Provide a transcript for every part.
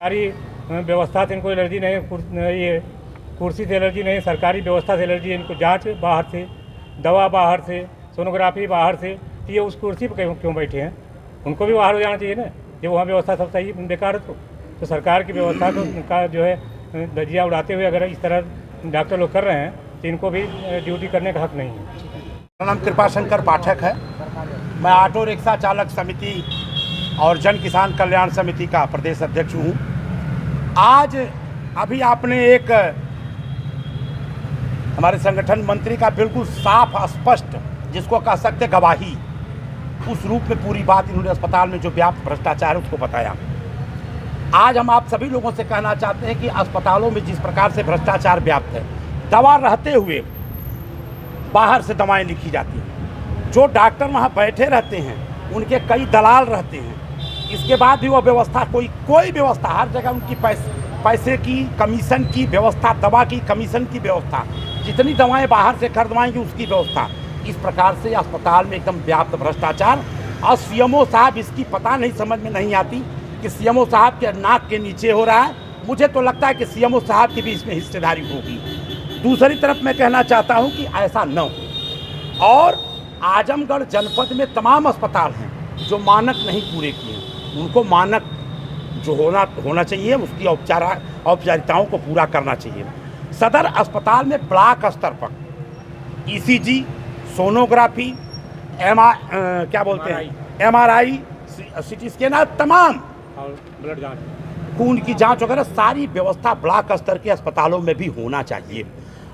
सरकारी व्यवस्था से इनको एलर्जी नहीं, ये कुर्सी से एलर्जी नहीं, सरकारी व्यवस्था से एलर्जी है। इनको जांच बाहर से, दवा बाहर से, सोनोग्राफी बाहर से, तो ये उस कुर्सी पर क्यों बैठे हैं? उनको भी बाहर हो जाना चाहिए ना। जब वहाँ व्यवस्था सब सही बेकार है तो सरकार की व्यवस्था को उनका जो है धज्जियाँ उड़ाते हुए अगर इस तरह डॉक्टर लोग कर रहे हैं तो इनको भी ड्यूटी करने का हक नहीं है। मेरा नाम कृपाशंकर पाठक है। मैं ऑटो रिक्शा चालक समिति और जन किसान कल्याण समिति का प्रदेश अध्यक्ष हूँ। आज अभी आपने एक हमारे संगठन मंत्री का बिल्कुल साफ स्पष्ट, जिसको कह सकते गवाही, उस रूप में पूरी बात इन्होंने अस्पताल में जो व्याप्त भ्रष्टाचार है उसको बताया। आज हम आप सभी लोगों से कहना चाहते हैं कि अस्पतालों में जिस प्रकार से भ्रष्टाचार व्याप्त है, दवा रहते हुए बाहर से दवाएं लिखी जाती हैं, जो डॉक्टर वहाँ बैठे रहते हैं उनके कई दलाल रहते हैं, इसके बाद भी वो व्यवस्था कोई व्यवस्था, हर जगह उनकी पैसे की, कमीशन की व्यवस्था, दवा की कमीशन की व्यवस्था, जितनी दवाएं बाहर से खरीदवाएंगी उसकी व्यवस्था। इस प्रकार से अस्पताल में एकदम व्याप्त भ्रष्टाचार। और सीएमओ साहब इसकी पता नहीं, समझ में नहीं आती कि सीएमओ साहब के नाक के नीचे हो रहा है। मुझे तो लगता है कि सीएमओ साहब की भी इसमें हिस्सेदारी होगी। दूसरी तरफ मैं कहना चाहता हूं कि ऐसा न हो। और आजमगढ़ जनपद में तमाम अस्पताल हैं जो मानक नहीं पूरे किए, उनको मानक जो होना चाहिए उसकी औपचारिकताओं को पूरा करना चाहिए। सदर अस्पताल में ब्लॉक स्तर पर ECG, sonography, MRI, CT scan, तमाम ब्लड जांच, खून की जांच वगैरह सारी व्यवस्था ब्लॉक स्तर के अस्पतालों में भी होना चाहिए।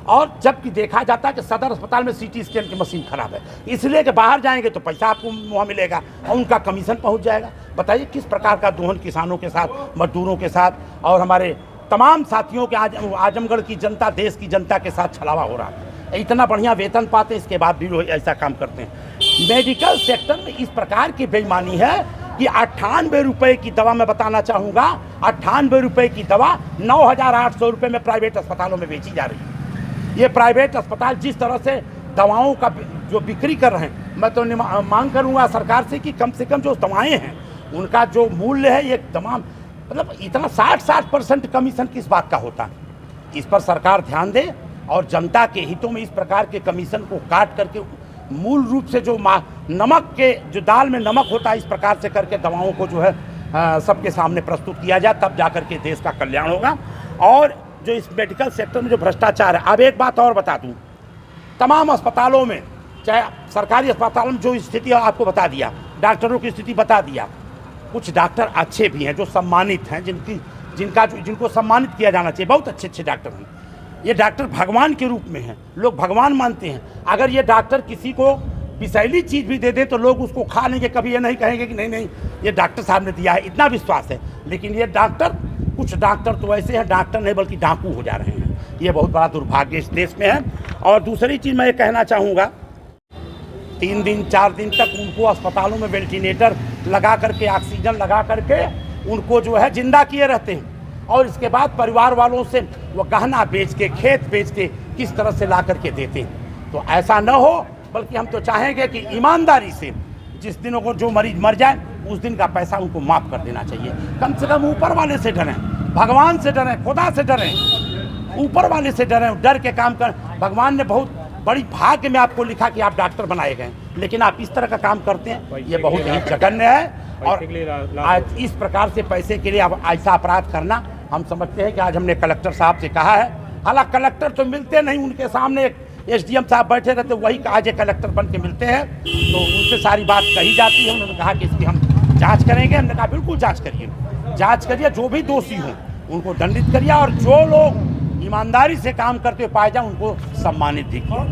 और जबकि देखा जाता है कि सदर अस्पताल में CT स्कैन की मशीन खराब है, इसलिए कि बाहर जाएंगे तो पैसा आपको वहाँ मिलेगा और उनका कमीशन पहुँच जाएगा। बताइए किस प्रकार का दोहन किसानों के साथ, मजदूरों के साथ और हमारे तमाम साथियों के आजमगढ़ की जनता, देश की जनता के साथ छलावा हो रहा है। इतना बढ़िया वेतन पाते, इसके बाद भी लोग ऐसा काम करते हैं। मेडिकल सेक्टर में इस प्रकार की बेईमानी है कि 98 रुपये की दवा, मैं बताना चाहूँगा, 98 रुपये की दवा 9,800 रुपये में प्राइवेट अस्पतालों में बेची जा रही है। ये प्राइवेट अस्पताल जिस तरह से दवाओं का जो बिक्री कर रहे हैं, मैं तो मांग करूँगा सरकार से कि कम से कम जो दवाएँ हैं उनका जो मूल्य है, ये तमाम मतलब इतना 60% कमीशन किस बात का होता है, इस पर सरकार ध्यान दे और जनता के हितों में इस प्रकार के कमीशन को काट करके मूल रूप से जो नमक के, जो दाल में नमक होता है, इस प्रकार से करके दवाओं को जो है सबके सामने प्रस्तुत किया जाए, तब जाकर के देश का कल्याण होगा। और जो इस मेडिकल सेक्टर में जो भ्रष्टाचार है, अब एक बात और बता दूं, तमाम अस्पतालों में, चाहे सरकारी अस्पतालों में जो स्थिति आपको बता दिया, डॉक्टरों की स्थिति बता दिया, कुछ डॉक्टर अच्छे भी हैं जो सम्मानित हैं, जिनको सम्मानित किया जाना चाहिए, बहुत अच्छे डॉक्टर हैं। ये डॉक्टर भगवान के रूप में हैं, लोग भगवान मानते हैं। अगर ये डॉक्टर किसी को विषैली चीज़ भी दे दें तो लोग उसको खा लेंगे, कभी ये नहीं कहेंगे कि नहीं ये डॉक्टर साहब ने दिया है, इतना विश्वास है। लेकिन ये डॉक्टर, कुछ डॉक्टर तो ऐसे हैं, डॉक्टर नहीं बल्कि डाकू हो जा रहे हैं। ये बहुत बड़ा दुर्भाग्य इस देश में है। और दूसरी चीज़ मैं ये कहना चाहूँगा, 3 दिन 4 दिन तक उनको अस्पतालों में वेंटिलेटर लगा करके, ऑक्सीजन लगा करके उनको जो है जिंदा किए रहते हैं, और इसके बाद परिवार वालों से वो गहना बेच के, खेत बेच के किस तरह से ला करके देते हैं। तो ऐसा न हो, बल्कि हम तो चाहेंगे कि ईमानदारी से जिस दिनों को जो मरीज मर जाए उस दिन का पैसा उनको माफ़ कर देना चाहिए। कम से कम ऊपर वाले से डरें, भगवान से डरें, खुदा से डरें, ऊपर वाले से डरें, डर के काम कर। भगवान ने बहुत बड़ी भाग्य में आपको लिखा कि आप डॉक्टर बनाए गए, लेकिन आप इस तरह का काम करते हैं, ये बहुत ही जघन्य है। और आज इस प्रकार से पैसे के लिए अब ऐसा अपराध करना, हम समझते हैं कि आज हमने कलेक्टर साहब से कहा है, हालांकि कलेक्टर तो मिलते नहीं, उनके सामने SDM साहब बैठे रहते, वही आज कलेक्टर बन के मिलते हैं तो उनसे सारी बात कही जाती है। उन्होंने कहा कि इसकी हम जांच करेंगे। हमने कहा बिल्कुल जांच करिए, जो भी दोषी हों उनको दंडित करिए, और जो लोग ईमानदारी से काम करते हुए पाए जाए उनको सम्मानित भी किया।